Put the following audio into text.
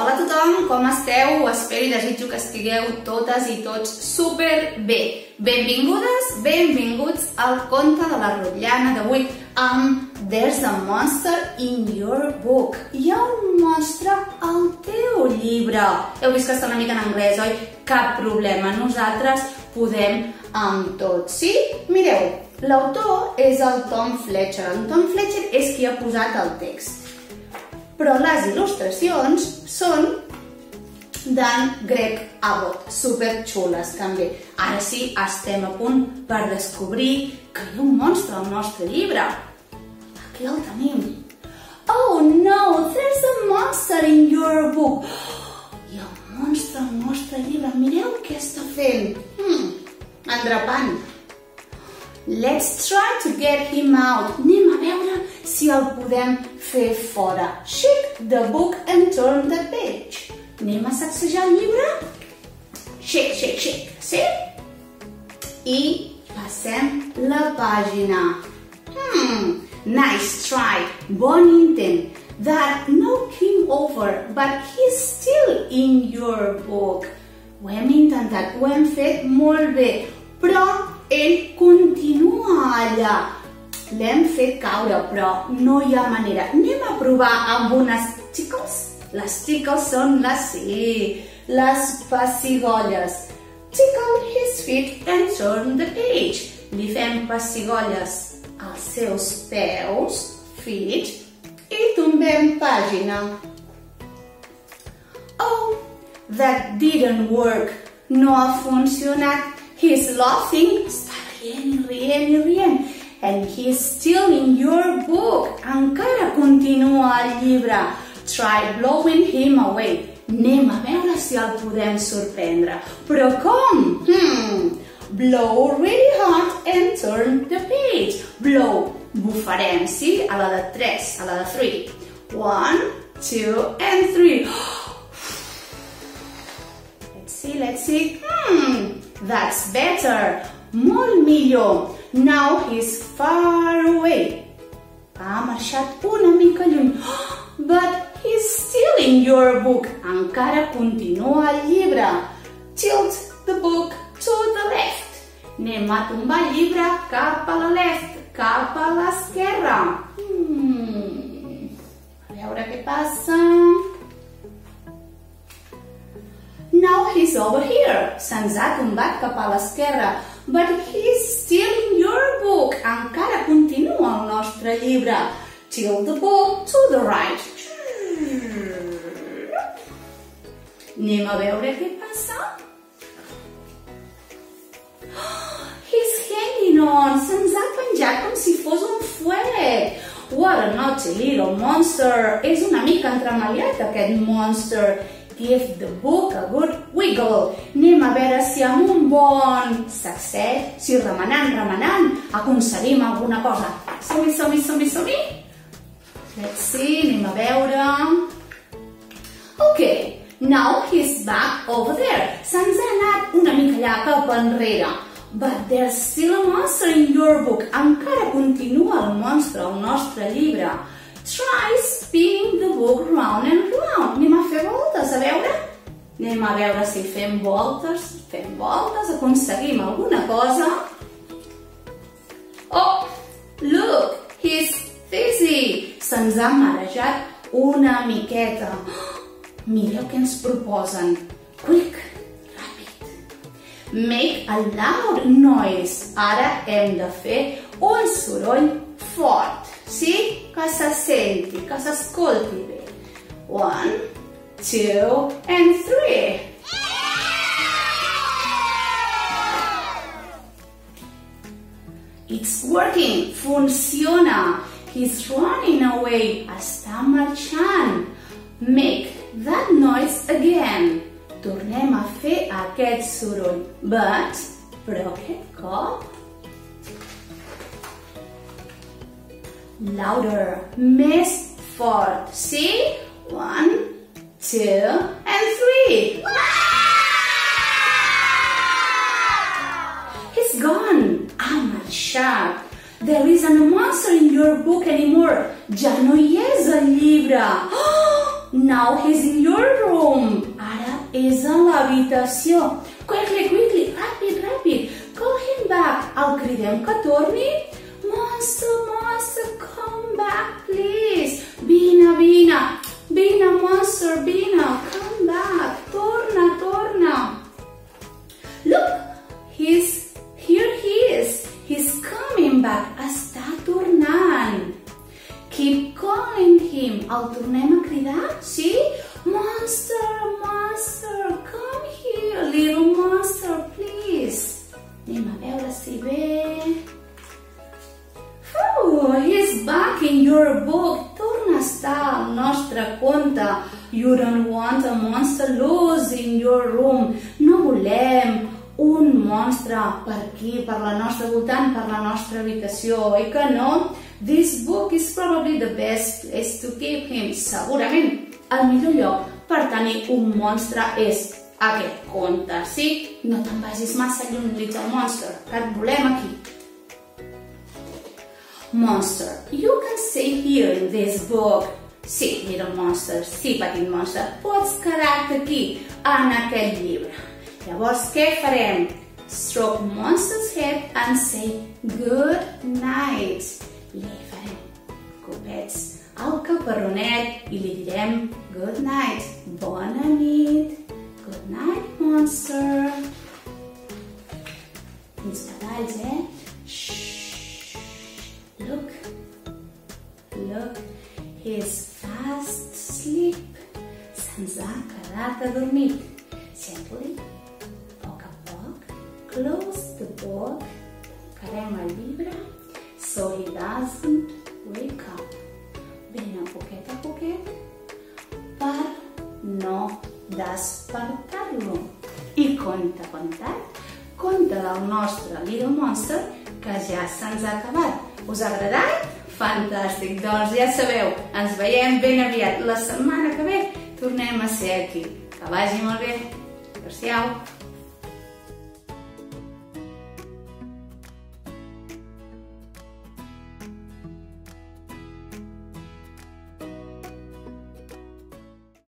Hola a tothom, com esteu? Espero i desitjo que estigueu totes i tots super bé. Benvingudes, benvinguts al conte de la rotllana d'avui amb There's a Monster in Your Book. Hi ha un monstre al teu llibre. Heu vist que està una mica en anglès, oi? Cap problema, nosaltres podem amb tot, sí? Mireu, l'autor és el Tom Fletcher. El Tom Fletcher és qui ha posat el text. Però les il·lustracions són d'en Greg Abbott, superxules també. Ara sí, estem a punt per descobrir que hi ha un monstre al nostre llibre. Aquí el tenim. Oh no, there's a monster in your book. Hi ha un monstre al nostre llibre. Mireu què està fent. Endrapant. Let's try to get him out. Anem a veure si el podem fer fora. Shake the book and turn the page. Anem a sacsejar el llibre. Shake, shake, shake. Sí? I passem la pàgina. Nice try. Bon intent. That knocked him over, but he's still in your book. Ho hem intentat, ho hem fet molt bé, però ell continua allà. L'hem fet caure, però no hi ha manera. Anem a provar amb unes tickles. Les tickles són les pessigolles. Tickle his feet and turn the page. Li fem pessigolles als seus peus, feet, i tombem pàgina. Oh, that didn't work. No ha funcionat. He's laughing, està rient, and he's still in your book. Encara continua el llibre. Try blowing him away. Anem a veure si el podem sorprendre. Però com? Blow really hard and turn the page. Blow. Bufarem, sí? A la de 3, a la de 3. 1, 2, and 3. Let's see. That's better. Molt millor. Now he's far away. Ha marxat una mica lluny. But he's still in your book. Encara continua el llibre. Tilt the book to the left. Anem a tombar el llibre cap a la left, cap a l'esquerra. A veure què passa. Now he's over here. Se'ns ha tombat cap a l'esquerra. But he's still in your book. Encara continua el nostre llibre. Tilt the book to the right. Anem a veure què passa. He's hanging on. Se'ns ha penjat com si fos un fuet. What a naughty little monster. És una mica entremaliat aquest monster. Give the book a good wiggle. Anem a veure si amb un bon sacset, si remenant, aconseguim alguna cosa. Som-hi. Let's see, anem a veure. Okay, now he's back over there. Se'ns ha anat una mica allà cap enrere. But there's still a monster in your book. Encara continua el monstre al nostre llibre. Try spinning the book round and round. Anem a fer voltes, a veure? Anem a veure si fem voltes, aconseguim alguna cosa. Oh, look, he's dizzy. Se'ns ha marejat una miqueta. Mireu què ens proposen. Quick, ràpid. Make a loud noise. Ara hem de fer un soroll fort. Sí? Que se senti, que s'escolti bé. 1, 2, and 3. It's working. Funciona. He's running away. Està marxant. Make that noise again. Tornem a fer aquest soroll. Però aquest cop louder, més fort, sí? 1, 2, and 3. He's gone. Ha marxat. There isn't a monster in your book anymore. Ja no hi és al llibre. now he's in your room. Ara és a l'habitació. Quickly, quickly, ràpid, ràpid. Call him back. El cridem que torni? Monster, monster, come back, please. Vine, vine. Vine, monster, vine. Come back. Torna, torna. Look, here he is. He's coming back. Està tornant. Keep calling him. El tornem a cridar? Sí? Monster, monster, come here. Little monster, please. Anem a veure si ve. Oh, he's back in your book. Torna a estar al nostre conte. You don't want a monster loose in your room. No volem un monstre per aquí, per la nostra voltant, per la nostra habitació, oi que no? This book is probably the best place to keep him. Segurament el millor lloc per tenir un monstre és aquest conte, sí? No te'n vagis massa lluny, Little Monster, que et volem aquí. Monster, you can stay here in this book. Sí, Little Monster, sí, petit monster, pots quedar-te aquí, en aquest llibre. Llavors, què farem? Stroke Monster's head and say good night. Li farem copets al caparronet i li direm good night. Bona nit. Good night, Monster. Uns petalls, Shhh. Look. Look. He's fast asleep. Se'ns ha quedat adormit. Gently. Close the book, tancarem el llibre, so he doesn't wake up. Ben a poquet, per no despertar-lo. I conte contat, conte del nostre Little Monster, que ja se'ns ha acabat. Us ha agradat? Fantàstic! Doncs ja sabeu, ens veiem ben aviat. La setmana que ve tornem a ser aquí. Que vagi molt bé. Adéu-siau!